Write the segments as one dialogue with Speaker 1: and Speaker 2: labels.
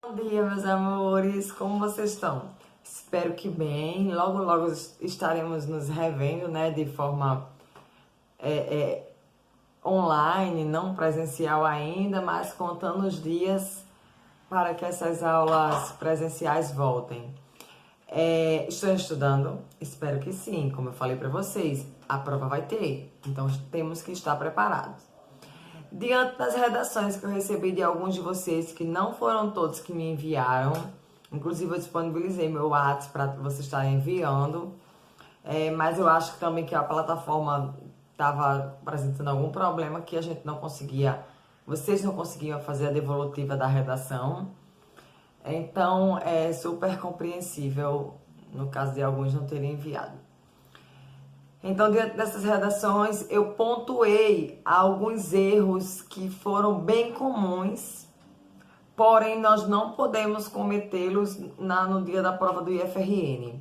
Speaker 1: Bom dia, meus amores, como vocês estão? Espero que bem. Logo, logo estaremos nos revendo, né, de forma online, não presencial ainda, mas contando os dias para que essas aulas presenciais voltem. Estou estudando? Espero que sim. Como eu falei para vocês, a prova vai ter, então temos que estar preparados. Diante das redações que eu recebi de alguns de vocês, que não foram todos que me enviaram, inclusive eu disponibilizei meu WhatsApp para vocês estarem enviando, mas eu acho que também que a plataforma estava apresentando algum problema que a gente não conseguia, vocês não conseguiam fazer a devolutiva da redação. Então é super compreensível no caso de alguns não terem enviado. Então, diante dessas redações, eu pontuei alguns erros que foram bem comuns, porém nós não podemos cometê-los no dia da prova do IFRN.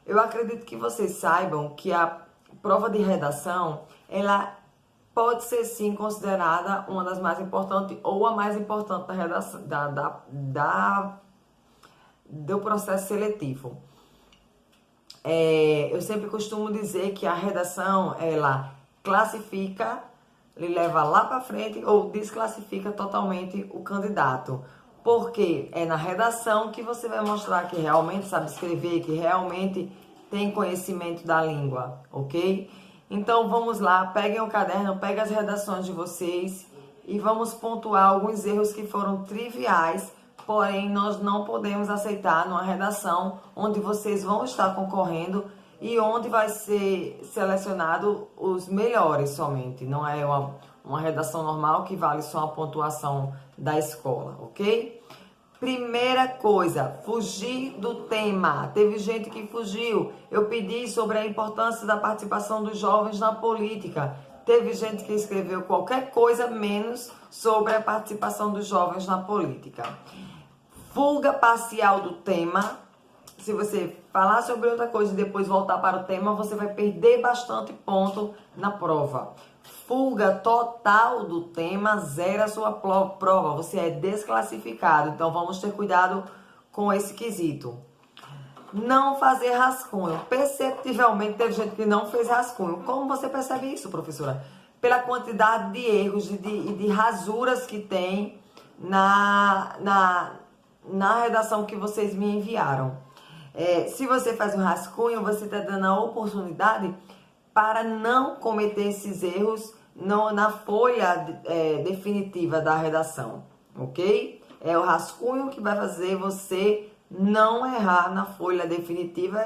Speaker 1: Eu acredito que vocês saibam que a prova de redação, ela pode ser sim considerada uma das mais importantes ou a mais importante da redação, do processo seletivo. Eu sempre costumo dizer que a redação, ela classifica, ele leva lá para frente ou desclassifica totalmente o candidato. Porque é na redação que você vai mostrar que realmente sabe escrever, que realmente tem conhecimento da língua, ok? Então vamos lá, peguem o caderno, peguem as redações de vocês e vamos pontuar alguns erros que foram triviais. Porém, nós não podemos aceitar numa redação onde vocês vão estar concorrendo e onde vai ser selecionado os melhores somente. Não é uma redação normal que vale só a pontuação da escola, ok? Primeira coisa, fugir do tema. Teve gente que fugiu. Eu pedi sobre a importância da participação dos jovens na política. Teve gente que escreveu qualquer coisa menos sobre a participação dos jovens na política. Fuga parcial do tema. Se você falar sobre outra coisa e depois voltar para o tema, você vai perder bastante ponto na prova. Fuga total do tema zera a sua prova. Você é desclassificado. Então vamos ter cuidado com esse quesito. Não fazer rascunho. Perceptivelmente teve gente que não fez rascunho. Como você percebe isso, professora? Pela quantidade de erros e de rasuras que tem na redação que vocês me enviaram. Se você faz um rascunho, você está dando a oportunidade para não cometer esses erros na folha definitiva da redação, ok? É o rascunho que vai fazer você não errar na folha definitiva,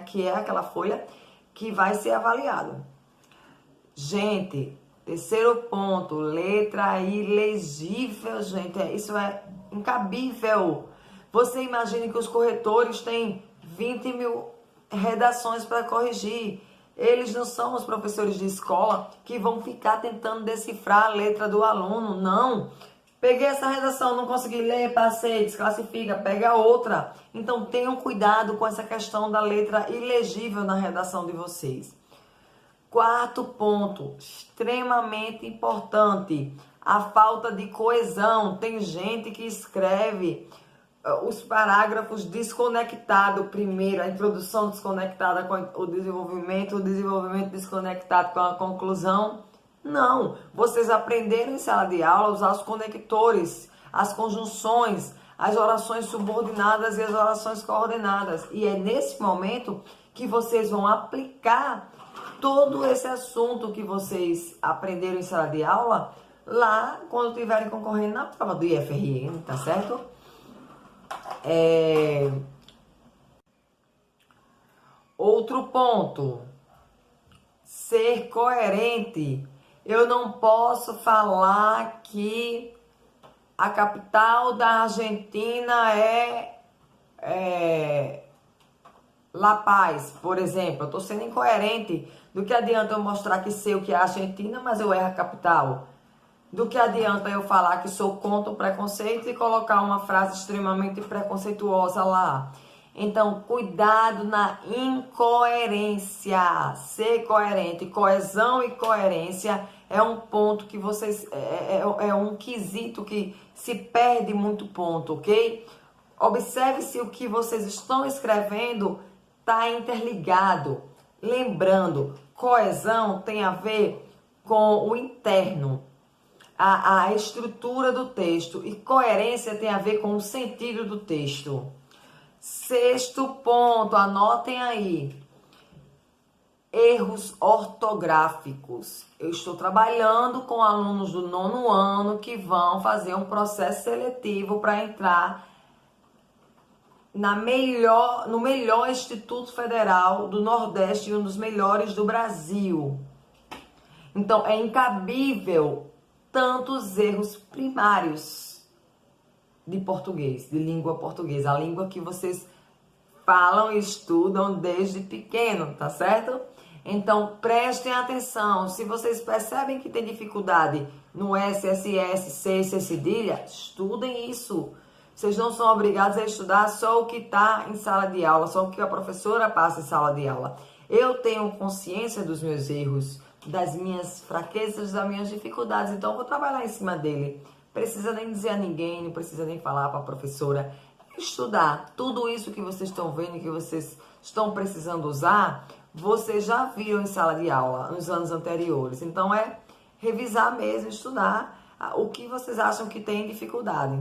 Speaker 1: que é aquela folha que vai ser avaliada. Gente, terceiro ponto, letra ilegível, gente, isso é incabível. Você imagine que os corretores têm 20 mil redações para corrigir. Eles não são os professores de escola que vão ficar tentando decifrar a letra do aluno, não. Peguei essa redação, não consegui ler, passei, desclassifica, pega outra. Então tenham cuidado com essa questão da letra ilegível na redação de vocês. Quarto ponto, extremamente importante, a falta de coesão. Tem gente que escreve os parágrafos desconectados primeiro, a introdução desconectada com o desenvolvimento desconectado com a conclusão. Não, vocês aprenderam em sala de aula a usar os conectores, as conjunções, as orações subordinadas e as orações coordenadas. E é nesse momento que vocês vão aplicar todo esse assunto que vocês aprenderam em sala de aula lá quando estiverem concorrendo na prova do IFRN, tá certo? Outro ponto, ser coerente. Eu não posso falar que a capital da Argentina é La Paz, por exemplo. Eu estou sendo incoerente. Do que adianta eu mostrar que sei o que é a Argentina, mas eu erro a capital? Do que adianta eu falar que sou contra o preconceito e colocar uma frase extremamente preconceituosa lá? Então, cuidado na incoerência. Ser coerente. Coesão e coerência é um ponto que vocês... É um quesito que se perde muito ponto, ok? Observe se o que vocês estão escrevendo está interligado. Lembrando, coesão tem a ver com o interno, a estrutura do texto, e coerência tem a ver com o sentido do texto. Sexto ponto, anotem aí. Erros ortográficos. Eu estou trabalhando com alunos do 9º ano que vão fazer um processo seletivo para entrar no melhor Instituto Federal do Nordeste e um dos melhores do Brasil. Então, é incabível tantos erros primários de português, de língua portuguesa, a língua que vocês falam e estudam desde pequeno, tá certo? Então, prestem atenção. Se vocês percebem que tem dificuldade no SSS, C, C cedilha, estudem isso. Vocês não são obrigados a estudar só o que está em sala de aula, só o que a professora passa em sala de aula. Eu tenho consciência dos meus erros, das minhas fraquezas, das minhas dificuldades, então eu vou trabalhar em cima dele. Precisa nem dizer a ninguém, não precisa nem falar para a professora. Estudar. Tudo isso que vocês estão vendo, que vocês estão precisando usar, vocês já viram em sala de aula nos anos anteriores. Então é revisar mesmo, estudar o que vocês acham que tem dificuldade.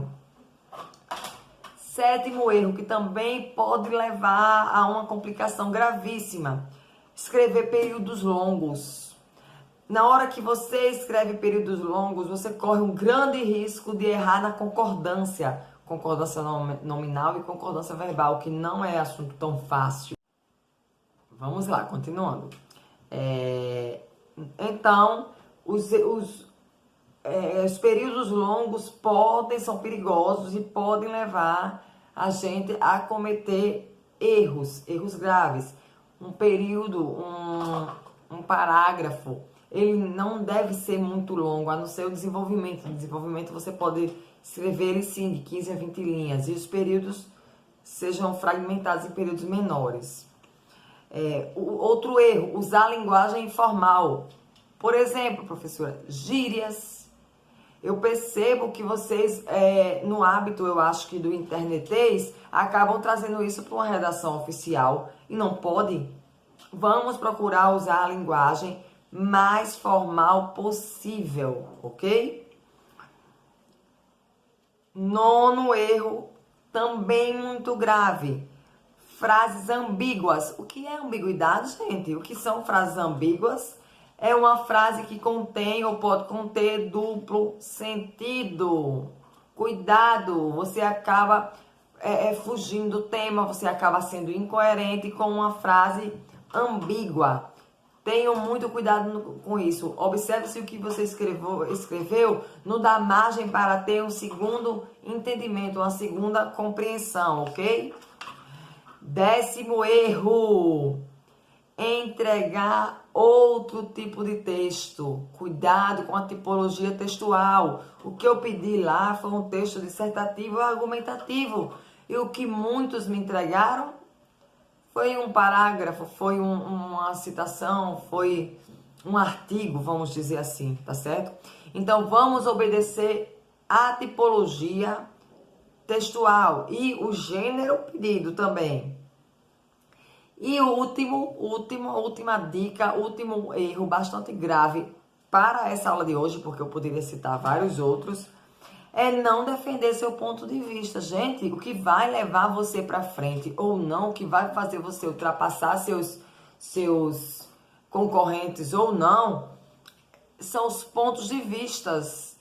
Speaker 1: Sétimo erro, que também pode levar a uma complicação gravíssima. Escrever períodos longos. Na hora que você escreve períodos longos, você corre um grande risco de errar na concordância. Concordância nominal e concordância verbal, que não é assunto tão fácil. Vamos lá, continuando. Então, os períodos longos são perigosos e podem levar a gente a cometer erros graves. Um período, um parágrafo, ele não deve ser muito longo, a não ser o desenvolvimento. No desenvolvimento você pode escrever ele sim de 15 a 20 linhas e os períodos sejam fragmentados em períodos menores. Outro erro, usar a linguagem informal. Por exemplo, professora, gírias. Eu percebo que vocês, no hábito, eu acho que do internetês, acabam trazendo isso para uma redação oficial e não pode. Vamos procurar usar a linguagem mais formal possível, ok? Nono erro, também muito grave. Frases ambíguas. O que é ambiguidade, gente? O que são frases ambíguas? É uma frase que contém ou pode conter duplo sentido. Cuidado, você acaba fugindo do tema, você acaba sendo incoerente com uma frase ambígua. Tenham muito cuidado com isso. Observe se o que você escreveu não dá margem para ter um segundo entendimento, uma segunda compreensão, ok? Décimo erro. Entregar outro tipo de texto. Cuidado com a tipologia textual. O que eu pedi lá foi um texto dissertativo ou argumentativo. E o que muitos me entregaram foi um parágrafo, foi uma citação, foi um artigo, vamos dizer assim, tá certo? Então, vamos obedecer a tipologia textual e o gênero pedido também. E a última dica, último erro bastante grave para essa aula de hoje, porque eu poderia citar vários outros, é não defender seu ponto de vista. Gente, o que vai levar você para frente ou não, o que vai fazer você ultrapassar seus concorrentes ou não, são os pontos de vistas.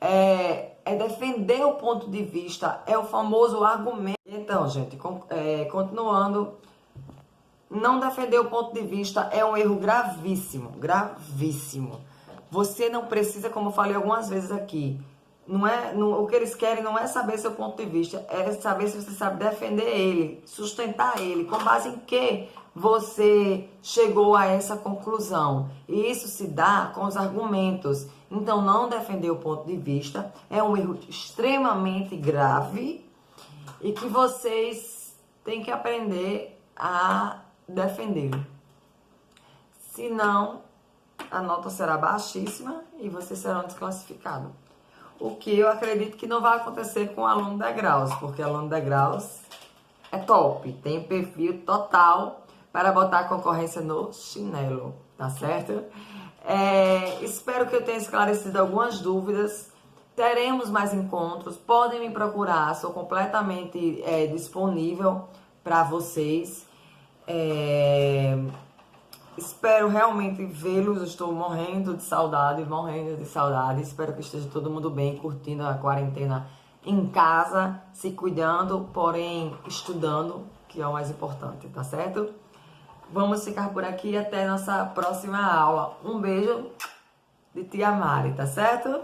Speaker 1: É defender o ponto de vista, é o famoso argumento. Então, gente, continuando, não defender o ponto de vista é um erro gravíssimo, gravíssimo. Você não precisa, como eu falei algumas vezes aqui, o que eles querem não é saber seu ponto de vista, é saber se você sabe defender ele, sustentar ele, com base em que você chegou a essa conclusão. E isso se dá com os argumentos. Então, não defender o ponto de vista é um erro extremamente grave e que vocês têm que aprender a defender. Senão, a nota será baixíssima e vocês serão desclassificados. o que eu acredito que não vai acontecer com o aluno da Graus, porque o aluno da Graus é top, tem perfil total para botar a concorrência no chinelo, tá certo? Espero que eu tenha esclarecido algumas dúvidas. Teremos mais encontros, podem me procurar, sou completamente disponível para vocês. Espero realmente vê-los, estou morrendo de saudade, morrendo de saudade. Espero que esteja todo mundo bem, curtindo a quarentena em casa, se cuidando, porém estudando, que é o mais importante, tá certo? Vamos ficar por aqui até nossa próxima aula. Um beijo de tia Mari, tá certo?